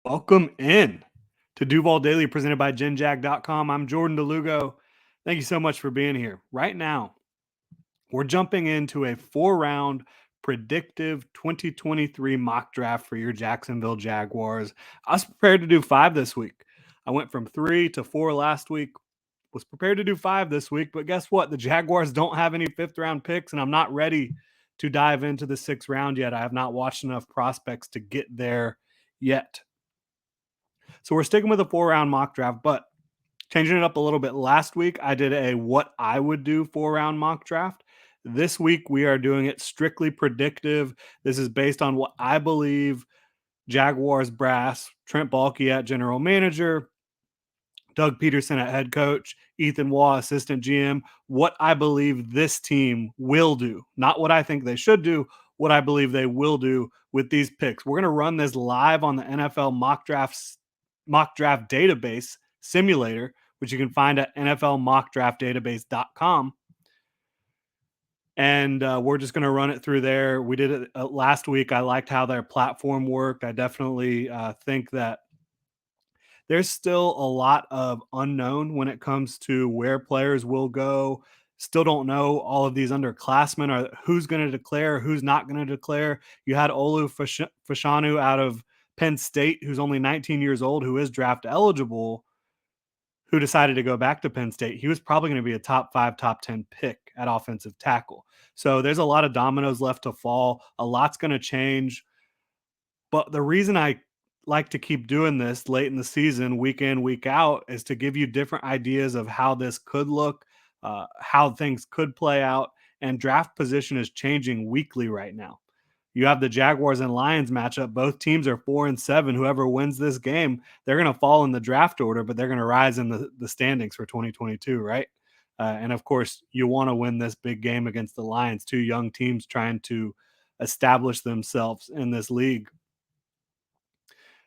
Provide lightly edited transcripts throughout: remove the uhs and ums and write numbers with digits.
Welcome in to Duval Daily presented by GenJag.com. I'm Jordan DeLugo. Thank you so much for being here. Right now, we're jumping into a four-round predictive 2023 mock draft for your Jacksonville Jaguars. I was prepared to do five this week. I went from three to four last week, was prepared to do five this week, but guess what? The Jaguars don't have any fifth round picks, and I'm not ready to dive into the sixth round yet. I have not watched enough prospects to get there yet. So we're sticking with a four-round mock draft, but changing it up a little bit. Last week, I did a what I would do four-round mock draft. This week, we are doing it strictly predictive. This is based on what I believe Jaguars brass, Trent Baalke at general manager, Doug Peterson at head coach, Ethan Waugh, assistant GM, what I believe this team will do, not what I think they should do, what I believe they will do with these picks. We're going to run this live on the NFL mock draft database simulator, which you can find at nflmockdraftdatabase.com. And we're just going to run it through there. We did it last week. I liked how their platform worked. I definitely think that there's still a lot of unknown when it comes to where players will go. Still don't know all of these underclassmen are who's going to declare, who's not going to declare. You had Fashanu out of Penn State, who's only 19 years old, who is draft eligible, who decided to go back to Penn State. He was probably going to be a top 5, top 10 pick at offensive tackle. So there's a lot of dominoes left to fall. A lot's going to change. But the reason I like to keep doing this late in the season, week in, week out, is to give you different ideas of how this could look, how things could play out. And draft position is changing weekly right now. You have the Jaguars and Lions matchup. Both teams are 4-7. Whoever wins this game, they're going to fall in the draft order, but they're going to rise in the standings for 2022, right? And of course, you want to win this big game against the Lions, two young teams trying to establish themselves in this league.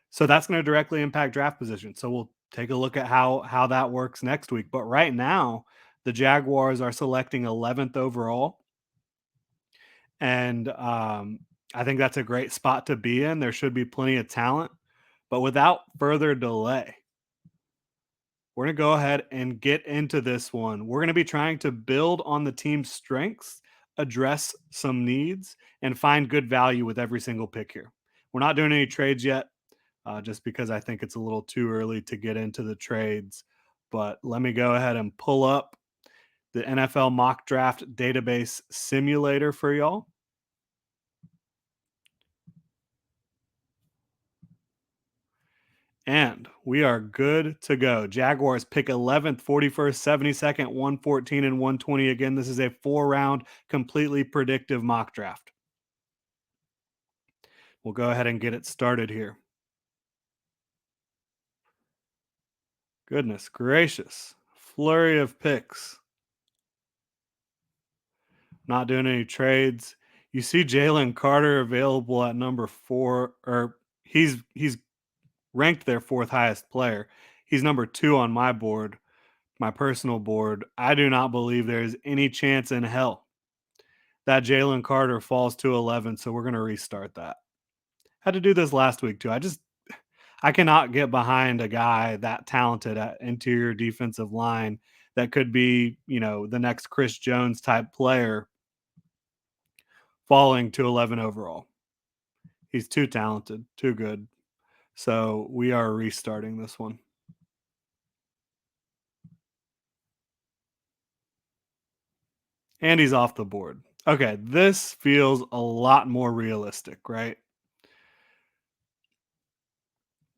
So that's going to directly impact draft position. So we'll take a look at how that works next week. But right now, the Jaguars are selecting 11th overall. And I think that's a great spot to be in. There should be plenty of talent. But without further delay, we're going to go ahead and get into this one. We're going to be trying to build on the team's strengths, address some needs, and find good value with every single pick here. We're not doing any trades yet, just because I think it's a little too early to get into the trades. But let me go ahead and pull up the NFL mock draft database simulator for y'all. And we are good to go. Jaguars pick 11th, 41st, 72nd, 114, and 120. Again, this is a four-round, completely predictive mock draft. We'll go ahead and get it started here. Goodness gracious. Flurry of picks. Not doing any trades. You see Jalen Carter available at number 4, or he's ranked their fourth highest player. He's number 2 on my board, my personal board. I do not believe there's any chance in hell that Jalen Carter falls to 11, so we're going to restart that. Had to do this last week too. I cannot get behind a guy that talented at interior defensive line that could be, the next Chris Jones type player falling to 11 overall. He's too talented, too good. So we are restarting this one. And he's off the board. Okay, this feels a lot more realistic, right?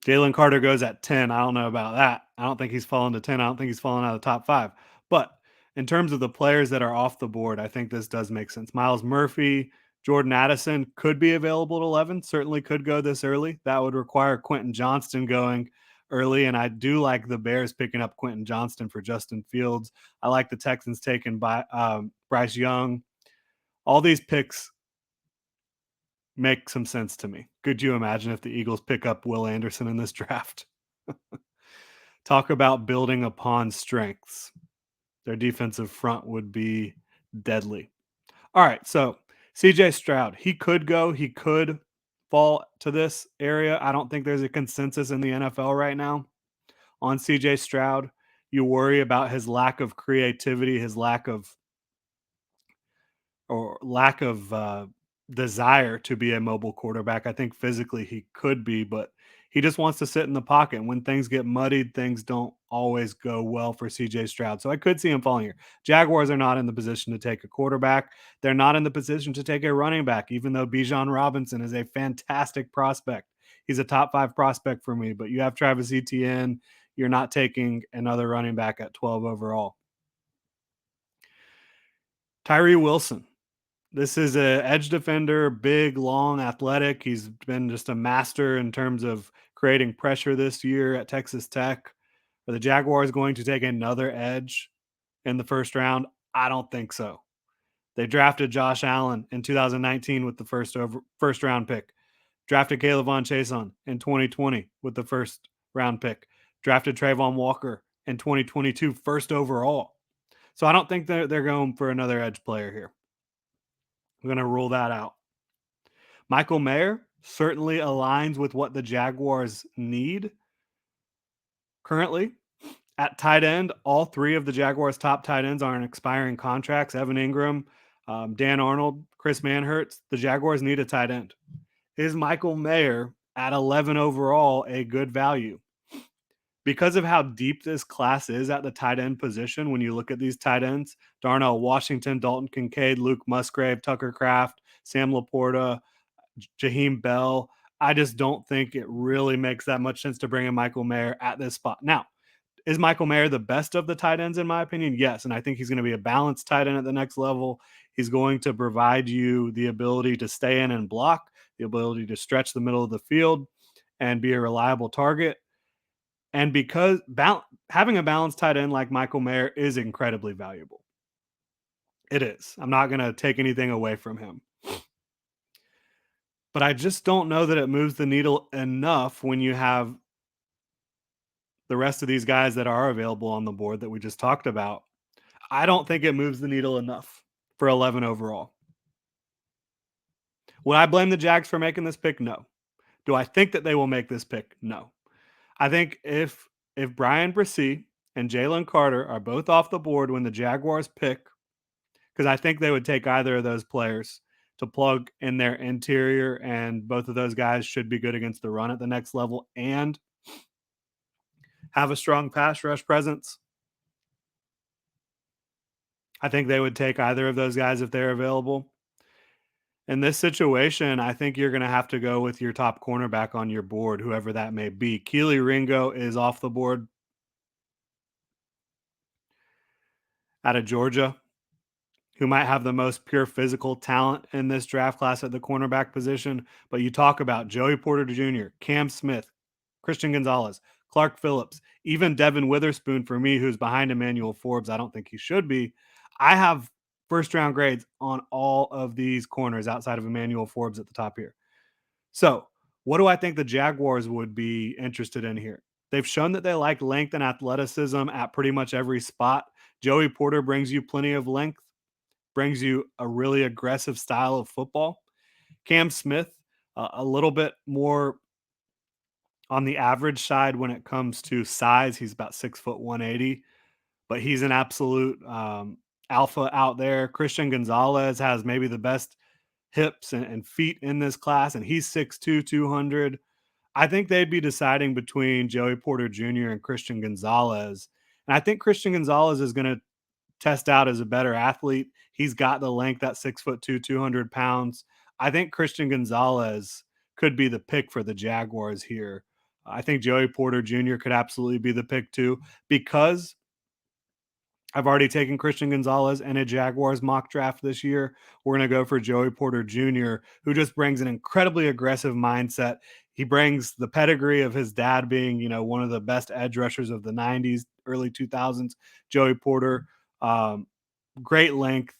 Jalen Carter goes at 10. I don't know about that. I don't think he's fallen to 10. I don't think he's fallen out of the top 5. But in terms of the players that are off the board, I think this does make sense. Myles Murphy, Jordan Addison could be available at 11. Certainly could go this early. That would require Quentin Johnston going early, and I do like the Bears picking up Quentin Johnston for Justin Fields. I like the Texans taking by Bryce Young. All these picks make some sense to me. Could you imagine if the Eagles pick up Will Anderson in this draft? Talk about building upon strengths. Their defensive front would be deadly. All right, so CJ Stroud, he could go. He could fall to this area. I don't think there's a consensus in the NFL right now on CJ Stroud. You worry about his lack of creativity, his lack of desire to be a mobile quarterback. I think physically he could be, but he just wants to sit in the pocket. When things get muddied, things don't always go well for CJ Stroud. So I could see him falling here. Jaguars are not in the position to take a quarterback. They're not in the position to take a running back, even though Bijan Robinson is a fantastic prospect. He's a top 5 prospect for me, but you have Travis Etienne. You're not taking another running back at 12 overall. Tyree Wilson. This is a edge defender, big, long, athletic. He's been just a master in terms of creating pressure this year at Texas Tech. Are the Jaguars going to take another edge in the first round? I don't think so. They drafted Josh Allen in 2019 with the first round pick. Drafted Caleb Von Chason in 2020 with the first round pick. Drafted Trayvon Walker in 2022 first overall. So I don't think they're going for another edge player here. I'm going to rule that out. Michael Mayer certainly aligns with what the Jaguars need currently. At tight end, all 3 of the Jaguars' top tight ends are in expiring contracts. Evan Ingram, Dan Arnold, Chris Manhertz. The Jaguars need a tight end. Is Michael Mayer at 11 overall a good value? Because of how deep this class is at the tight end position, when you look at these tight ends, Darnell Washington, Dalton Kincaid, Luke Musgrave, Tucker Kraft, Sam Laporta, Jaheim Bell, I just don't think it really makes that much sense to bring in Michael Mayer at this spot. Now, is Michael Mayer the best of the tight ends, in my opinion? Yes. And I think he's going to be a balanced tight end at the next level. He's going to provide you the ability to stay in and block, the ability to stretch the middle of the field and be a reliable target. And because having a balanced tight end like Michael Mayer is incredibly valuable. It is. I'm not going to take anything away from him. But I just don't know that it moves the needle enough when you have the rest of these guys that are available on the board that we just talked about. I don't think it moves the needle enough for 11 overall. Would I blame the Jags for making this pick? No. Do I think that they will make this pick? No. I think if Brian Bresee and Jalen Carter are both off the board when the Jaguars pick, because I think they would take either of those players to plug in their interior, and both of those guys should be good against the run at the next level and have a strong pass rush presence. I think they would take either of those guys if they're available. In this situation, I think you're going to have to go with your top cornerback on your board, whoever that may be. Keely Ringo is off the board out of Georgia, who might have the most pure physical talent in this draft class at the cornerback position. But you talk about Joey Porter Jr., Cam Smith, Christian Gonzalez, Clark Phillips, even Devin Witherspoon for me, who's behind Emmanuel Forbes. I don't think he should be. I have first round grades on all of these corners outside of Emmanuel Forbes at the top here. So, what do I think the Jaguars would be interested in here? They've shown that they like length and athleticism at pretty much every spot. Joey Porter brings you plenty of length, brings you a really aggressive style of football. Cam Smith, a little bit more on the average side when it comes to size. He's about 6'1", 180, but he's an absolute alpha out there. Christian Gonzalez has maybe the best hips and feet in this class, and he's 6'2", 200. I think they'd be deciding between Joey Porter Jr. and Christian Gonzalez. And I think Christian Gonzalez is going to test out as a better athlete. He's got the length at 6'2", 200 pounds. I think Christian Gonzalez could be the pick for the Jaguars here. I think Joey Porter Jr. could absolutely be the pick too, because I've already taken Christian Gonzalez in a Jaguars mock draft this year. We're going to go for Joey Porter Jr., who just brings an incredibly aggressive mindset. He brings the pedigree of his dad being, one of the best edge rushers of the 90s, early 2000s. Joey Porter, great length,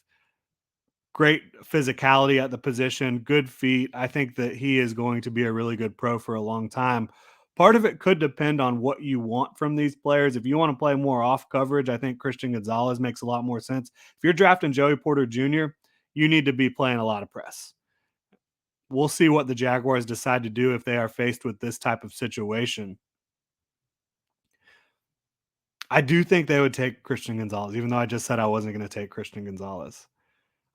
great physicality at the position, good feet. I think that he is going to be a really good pro for a long time. Part of it could depend on what you want from these players. If you want to play more off coverage, I think Christian Gonzalez makes a lot more sense. If you're drafting Joey Porter Jr., you need to be playing a lot of press. we'll see what the Jaguars decide to do if they are faced with this type of situation. I do think they would take Christian Gonzalez, even though I just said I wasn't going to take Christian Gonzalez.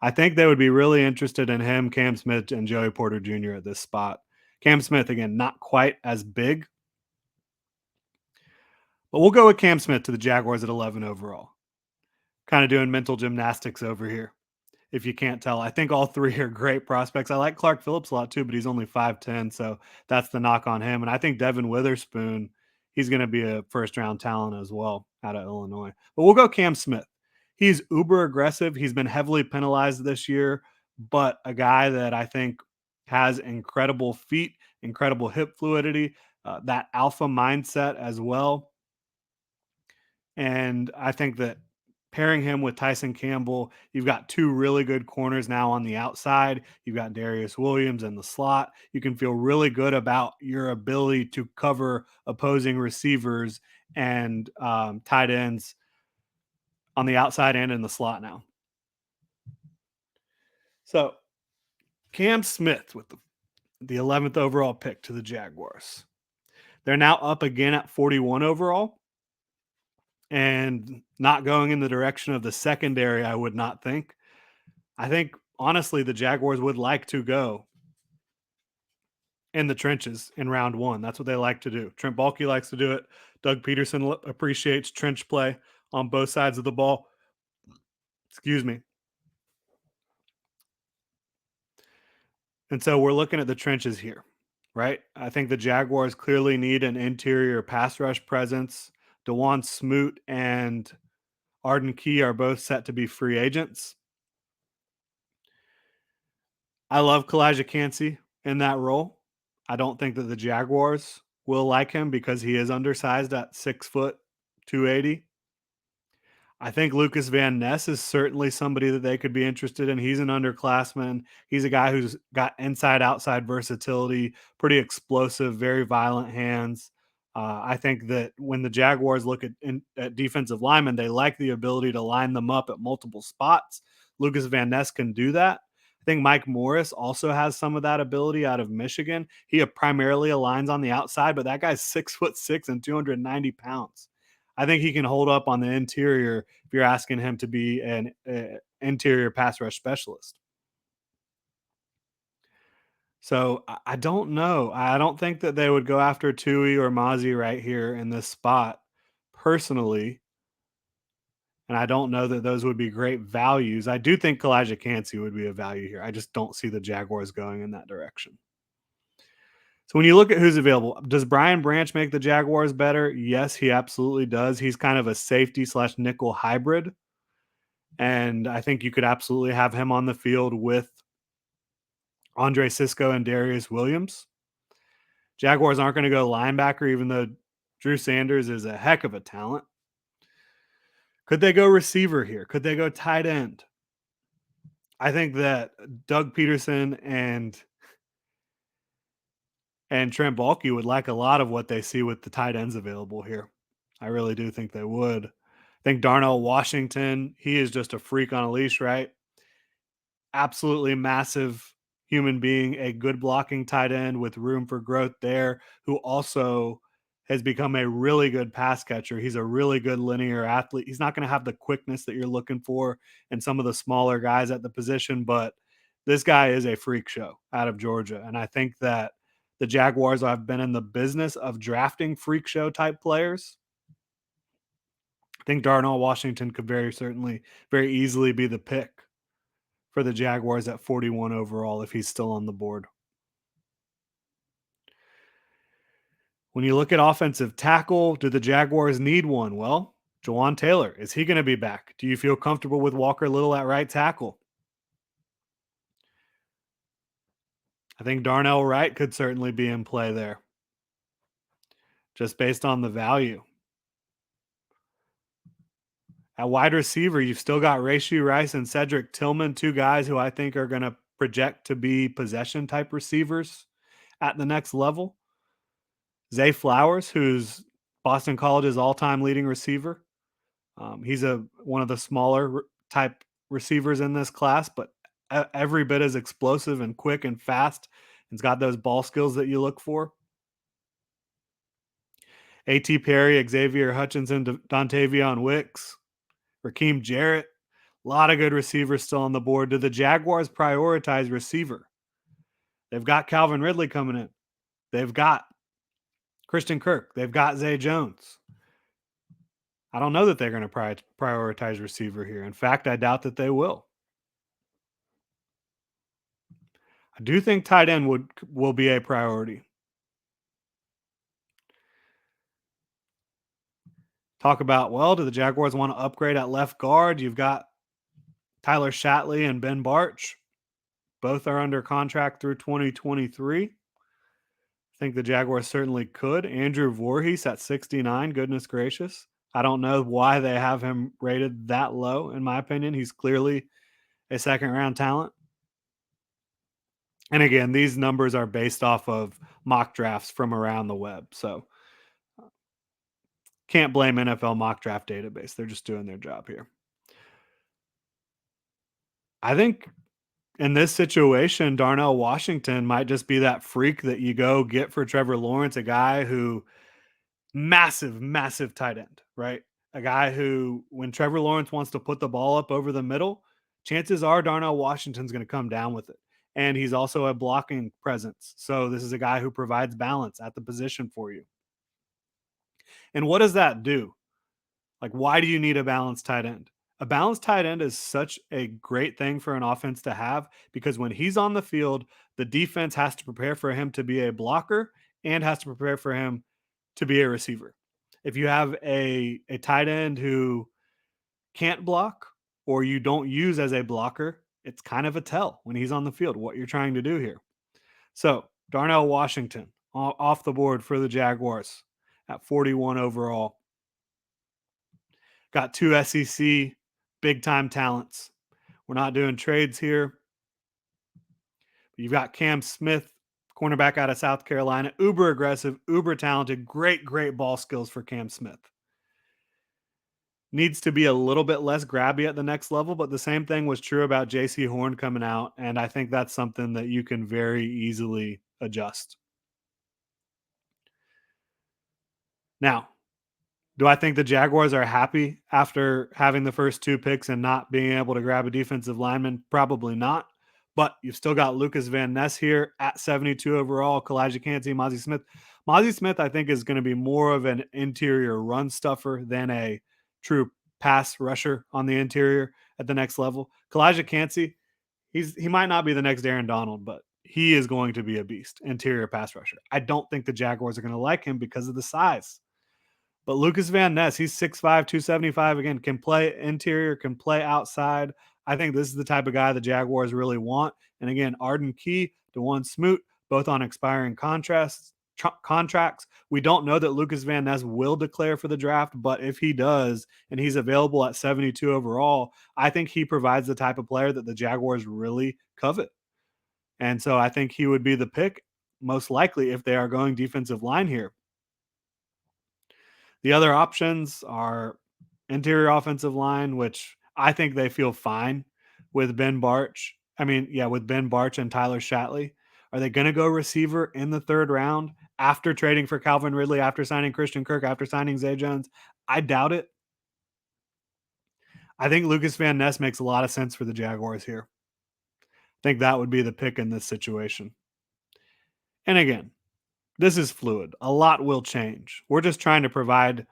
I think they would be really interested in him, Cam Smith, and Joey Porter Jr. at this spot. Cam Smith, again, not quite as big, but we'll go with Cam Smith to the Jaguars at 11 overall. Kind of doing mental gymnastics over here, if you can't tell. I think all three are great prospects. I like Clark Phillips a lot too, but he's only 5'10, so that's the knock on him. And I think Devin Witherspoon, he's going to be a first round talent as well out of Illinois. But we'll go Cam Smith. He's uber aggressive. He's been heavily penalized this year, but a guy that I think has incredible feet, incredible hip fluidity, that alpha mindset as well. And I think that pairing him with Tyson Campbell, you've got two really good corners now on the outside. You've got Darius Williams in the slot. You can feel really good about your ability to cover opposing receivers and tight ends on the outside and in the slot now. So Cam Smith with the 11th overall pick to the Jaguars. They're now up again at 41 overall. And not going in the direction of the secondary, I would not think. I think, honestly, the Jaguars would like to go in the trenches in round one. That's what they like to do. Trent Baalke likes to do it. Doug Peterson appreciates trench play on both sides of the ball. Excuse me. And so we're looking at the trenches here, right? I think the Jaguars clearly need an interior pass rush presence. DeJuan Smoot and Arden Key are both set to be free agents. I love Kalijah Cansey in that role. I don't think that the Jaguars will like him because he is undersized at 6', 280. I think Lucas Van Ness is certainly somebody that they could be interested in. He's an underclassman. He's a guy who's got inside outside versatility, pretty explosive, very violent hands. I think that when the Jaguars look at defensive linemen, they like the ability to line them up at multiple spots. Lucas Van Ness can do that. I think Mike Morris also has some of that ability out of Michigan. He primarily aligns on the outside, but that guy's 6'6" and 290 pounds. I think he can hold up on the interior if you're asking him to be an interior pass rush specialist. So I don't know. I don't think that they would go after Tui or Mozzie right here in this spot personally. And I don't know that those would be great values. I do think Kalijah Cansey would be a value here. I just don't see the Jaguars going in that direction. So when you look at who's available, does Brian Branch make the Jaguars better? Yes, he absolutely does. He's kind of a safety / nickel hybrid. And I think you could absolutely have him on the field with Andre Sisco and Darius Williams. Jaguars aren't going to go linebacker, even though Drew Sanders is a heck of a talent. Could they go receiver here? Could they go tight end? I think that Doug Peterson and Trent Baalke would like a lot of what they see with the tight ends available here. I really do think they would. I think Darnell Washington, he is just a freak on a leash, right? Absolutely massive human being, a good blocking tight end with room for growth there, who also has become a really good pass catcher. He's a really good linear athlete. He's not going to have the quickness that you're looking for in some of the smaller guys at the position, but this guy is a freak show out of Georgia. And I think that the Jaguars have been in the business of drafting freak show type players. I think Darnell Washington could very easily be the pick for the Jaguars at 41 overall if he's still on the board. When you look at offensive tackle, do the Jaguars need one? Well, Jawan Taylor, is he going to be back? Do you feel comfortable with Walker Little at right tackle? I think Darnell Wright could certainly be in play there, just based on the value. At wide receiver, you've still got Rashee Rice and Cedric Tillman, two guys who I think are going to project to be possession type receivers at the next level. Zay Flowers, who's Boston College's all-time leading receiver. He's one of the smaller type receivers in this class, but every bit as explosive and quick and fast. He's got those ball skills that you look for. A.T. Perry, Xavier Hutchinson, Dontavion Wicks, Raheem Jarrett. A lot of good receivers still on the board. Do the Jaguars prioritize receiver? They've got Calvin Ridley coming in. They've got Christian Kirk. They've got Zay Jones. I don't know that they're going to prioritize receiver here. In fact, I doubt that they will. I do think tight end will be a priority. Talk about, well, do the Jaguars want to upgrade at left guard? You've got Tyler Shatley and Ben Barch. Both are under contract through 2023. I think the Jaguars certainly could. Andrew Voorhees at 69. Goodness gracious. I don't know why they have him rated that low, in my opinion. He's clearly a second round talent. And again, these numbers are based off of mock drafts from around the web. So can't blame NFL mock draft database. They're just doing their job here. I think in this situation, Darnell Washington might just be that freak that you go get for Trevor Lawrence, a guy who massive, massive tight end, right? A guy who, when Trevor Lawrence wants to put the ball up over the middle, chances are Darnell Washington's going to come down with it. And he's also a blocking presence. So this is a guy who provides balance at the position for you. And what does that do? Like, why do you need a balanced tight end? A balanced tight end is such a great thing for an offense to have because when he's on the field, the defense has to prepare for him to be a blocker and has to prepare for him to be a receiver. If you have a tight end who can't block or you don't use as a blocker, it's kind of a tell when he's on the field what you're trying to do here. So, Darnell Washington off the board for the Jaguars at 41 overall. Got two SEC big time talents. We're not doing trades here. You've got Cam Smith, cornerback out of South Carolina, uber aggressive, uber talented, great ball skills for Cam Smith. Needs to be a little bit less grabby at the next level, but the same thing was true about JC Horn coming out, and I think that's something that you can very easily adjust. Now, do I think the Jaguars are happy after having the first two picks and not being able to grab a defensive lineman? Probably not. But you've still got Lucas Van Ness here at 72 overall, Kalijah Kancey, Mozzie Smith. Mozzie Smith, I think, is going to be more of an interior run stuffer than a true pass rusher on the interior at the next level. Kalijah Kancey, he might not be the next Aaron Donald, but he is going to be a beast, interior pass rusher. I don't think the Jaguars are going to like him because of the size. But Lucas Van Ness, he's 6'5", 275, again, can play interior, can play outside. I think this is the type of guy the Jaguars really want. And again, Arden Key, DeJuan Smoot, both on expiring contracts. We don't know that Lucas Van Ness will declare for the draft, but if he does and he's available at 72 overall, I think he provides the type of player that the Jaguars really covet. And so I think he would be the pick most likely if they are going defensive line here. The other options are interior offensive line, which I think they feel fine with Ben Barch. With Ben Barch and Tyler Shatley. Are they going to go receiver in the third round after trading for Calvin Ridley, after signing Christian Kirk, after signing Zay Jones? I doubt it. I think Lucas Van Ness makes a lot of sense for the Jaguars here. I think that would be the pick in this situation. And again, this is fluid. A lot will change. We're just trying to provide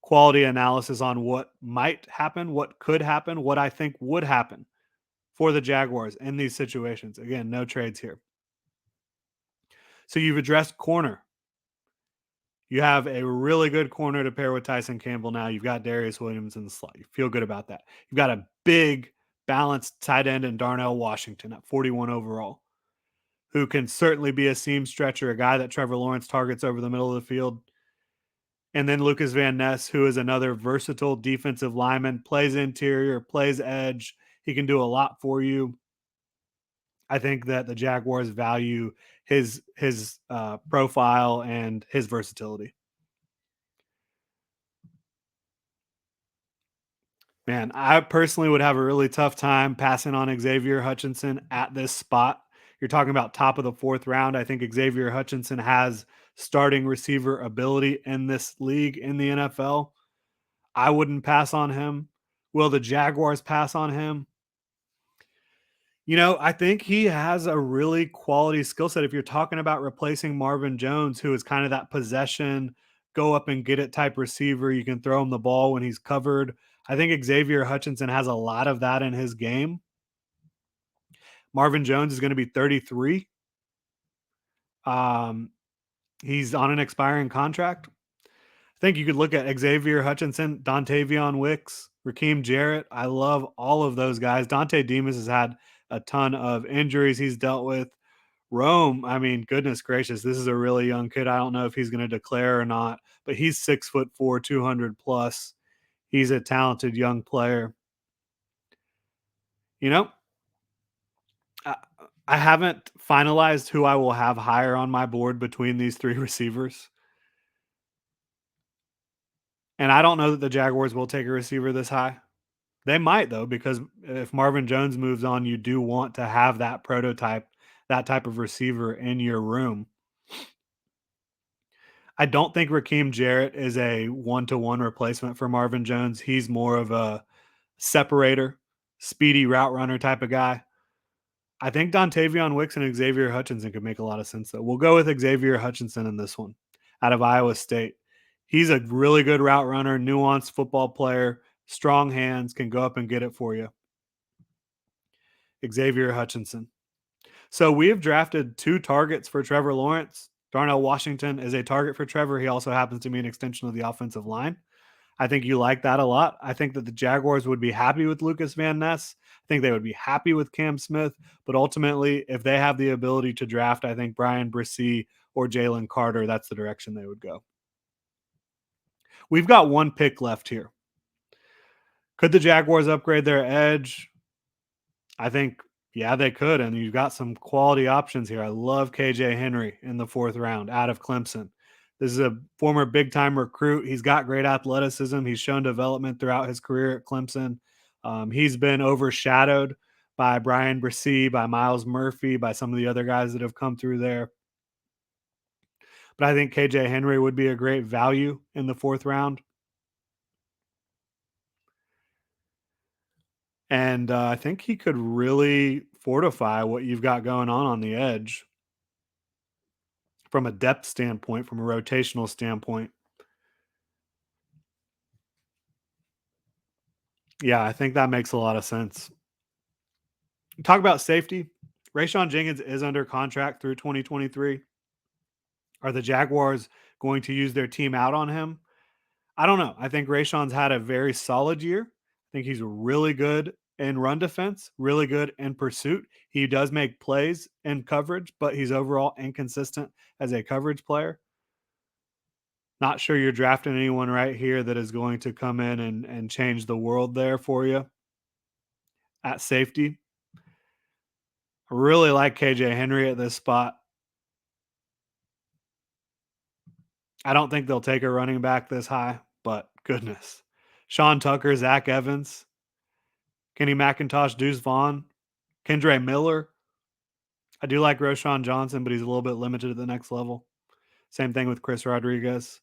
quality analysis on what might happen, what could happen, what I think would happen for the Jaguars in these situations. Again, no trades here. So you've addressed corner. You have a really good corner to pair with Tyson Campbell now. You've got Darius Williams in the slot. You feel good about that. You've got a big, balanced tight end in Darnell Washington at 41 overall, who can certainly be a seam stretcher, a guy that Trevor Lawrence targets over the middle of the field. And then Lucas Van Ness, who is another versatile defensive lineman, plays interior, plays edge. He can do a lot for you. I think that the Jaguars value his profile and his versatility. Man, I personally would have a really tough time passing on Xavier Hutchinson at this spot. You're talking about top of the fourth round. I think Xavier Hutchinson has starting receiver ability in this league in the NFL. I wouldn't pass on him. Will the Jaguars pass on him? I think he has a really quality skill set. If you're talking about replacing Marvin Jones, who is kind of that possession, go up and get it type receiver, you can throw him the ball when he's covered. I think Xavier Hutchinson has a lot of that in his game. Marvin Jones is going to be 33. Um, he's on an expiring contract. I think you could look at Xavier Hutchinson, Dontavion Wicks, Raheem Jarrett. I love all of those guys. Dante Demas has had a ton of injuries he's dealt with. Rome, I mean, goodness gracious, this is a really young kid. I don't know if he's going to declare or not, but he's 6'4", 200 plus. He's a talented young player. You know, I, I haven't finalized who I will have higher on my board between these three receivers. And I don't know that the Jaguars will take a receiver this high. They might, though, because if Marvin Jones moves on, you do want to have that prototype, that type of receiver in your room. I don't think Raheem Jarrett is a one-to-one replacement for Marvin Jones. He's more of a separator, speedy route runner type of guy. I think Dontavion Wicks and Xavier Hutchinson could make a lot of sense, though. We'll go with Xavier Hutchinson in this one out of Iowa State. He's a really good route runner, nuanced football player, strong hands, can go up and get it for you. Xavier Hutchinson. So we have drafted two targets for Trevor Lawrence. Darnell Washington is a target for Trevor. He also happens to be an extension of the offensive line. I think you like that a lot. I think that the Jaguars would be happy with Lucas Van Ness. I think they would be happy with Cam Smith. But ultimately, if they have the ability to draft, I think Brian Brisee or Jalen Carter, that's the direction they would go. We've got one pick left here. Could the Jaguars upgrade their edge? I think, yeah, they could. And you've got some quality options here. I love KJ Henry in the fourth round out of Clemson. This is a former big time recruit. He's got great athleticism. He's shown development throughout his career at Clemson. He's been overshadowed by Brian Brisee, by Miles Murphy, by some of the other guys that have come through there. But I think KJ Henry would be a great value in the fourth round. And I think he could really fortify what you've got going on the edge from a depth standpoint, from a rotational standpoint. Yeah, I think that makes a lot of sense. Talk about safety. Rayshawn Jenkins is under contract through 2023. Are the Jaguars going to use their team out on him? I don't know. I think Rayshawn's had a very solid year. I think he's really good in run defense, really good in pursuit. He does make plays in coverage, but he's overall inconsistent as a coverage player. Not sure you're drafting anyone right here that is going to come in and change the world there for you at safety. I really like KJ Henry at this spot. I don't think they'll take a running back this high, but goodness. Sean Tucker, Zach Evans, Kenny McIntosh, Deuce Vaughn, Kendre Miller. I do like Roshan Johnson, but he's a little bit limited at the next level. Same thing with Chris Rodriguez.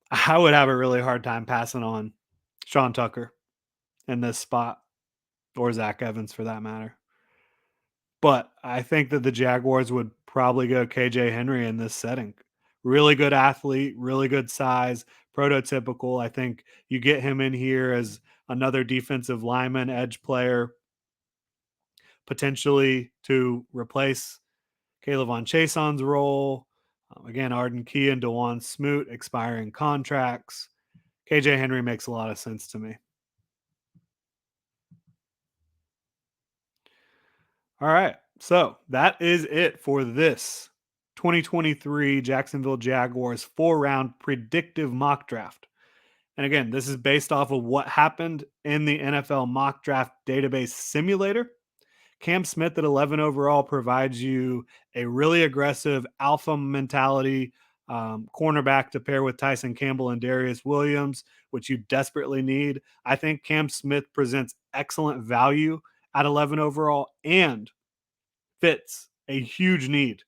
I would have a really hard time passing on Sean Tucker in this spot, or Zach Evans for that matter. But I think that the Jaguars would probably go KJ Henry in this setting. Really good athlete, really good size, prototypical. I think you get him in here as another defensive lineman, edge player, potentially to replace Caleb Von Chason's role. Again, Arden Key and DeJuan Smoot expiring contracts. KJ Henry makes a lot of sense to me. All right. So that is it for this 2023 Jacksonville Jaguars 4-round predictive mock draft. And again, this is based off of what happened in the NFL mock draft database simulator. Cam Smith at 11 overall provides you a really aggressive alpha mentality cornerback to pair with Tyson Campbell and Darius Williams which you desperately need. I think Cam Smith presents excellent value at 11 overall and fits a huge need.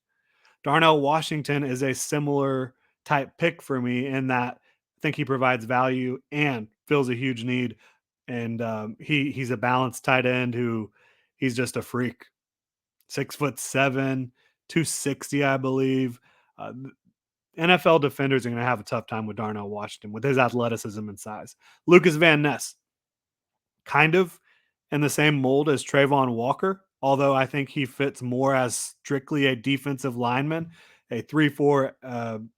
Darnell Washington is a similar type pick for me in that I think he provides value and fills a huge need. And he's a balanced tight end who he's just a freak. 6'7", 260, I believe. NFL defenders are going to have a tough time with Darnell Washington with his athleticism and size. Lucas Van Ness, kind of in the same mold as Trayvon Walker, although I think he fits more as strictly a defensive lineman, a 3-4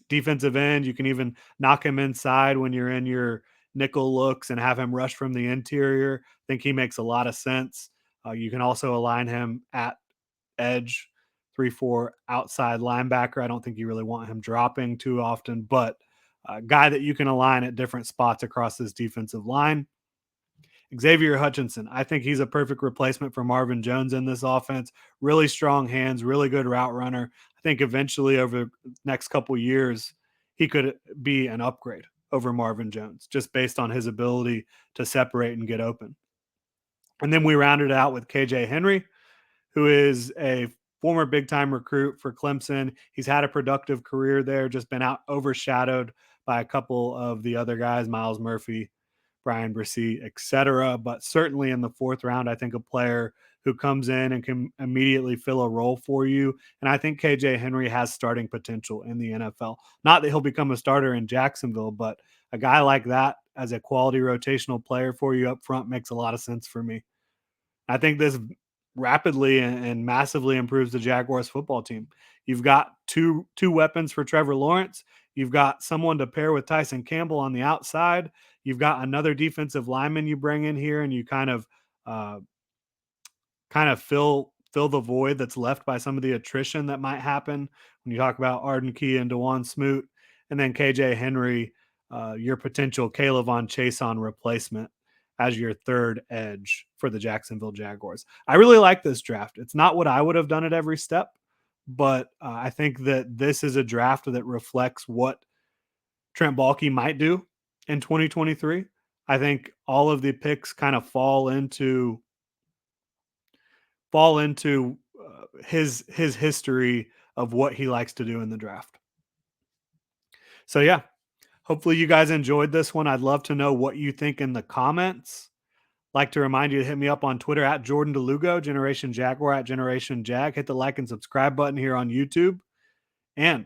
defensive end. You can even knock him inside when you're in your nickel looks and have him rush from the interior. I think he makes a lot of sense. You can also align him at edge, 3-4 outside linebacker. I don't think you really want him dropping too often, but a guy that you can align at different spots across this defensive line. Xavier Hutchinson, I think he's a perfect replacement for Marvin Jones in this offense. Really strong hands, really good route runner. I think eventually over the next couple years, he could be an upgrade over Marvin Jones just based on his ability to separate and get open. And then we rounded it out with KJ Henry, who is a former big time recruit for Clemson. He's had a productive career there, just been out overshadowed by a couple of the other guys, Miles Murphy, Brian Bresee, etc. But certainly in the fourth round, I think a player who comes in and can immediately fill a role for you. And I think KJ Henry has starting potential in the NFL. Not that he'll become a starter in Jacksonville, but a guy like that as a quality rotational player for you up front makes a lot of sense for me. I think this rapidly and massively improves the Jaguars football team. You've got two weapons for Trevor Lawrence. You've got someone to pair with Tyson Campbell on the outside. You've got another defensive lineman you bring in here, and you uh, kind of fill the void that's left by some of the attrition that might happen when you talk about Arden Key and Dewan Smoot, and then KJ Henry, your potential Caleb on Chason replacement as your third edge for the Jacksonville Jaguars. I really like this draft. It's not what I would have done at every step, but I think that this is a draft that reflects what Trent Baalke might do in 2023. I think all of the picks kind of fall into his history of what he likes to do in the draft. So yeah, hopefully you guys enjoyed this one. I'd love to know what you think in the comments. Like to remind you to hit me up on Twitter at Jordan DeLugo, Generation Jaguar at Generation Jag. Hit the like and subscribe button here on YouTube. And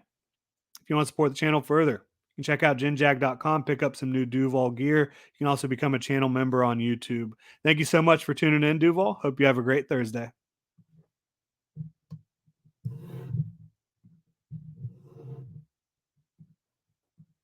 if you want to support the channel further, you can check out genjag.com, pick up some new Duval gear. You can also become a channel member on YouTube. Thank you so much for tuning in, Duval. Hope you have a great Thursday.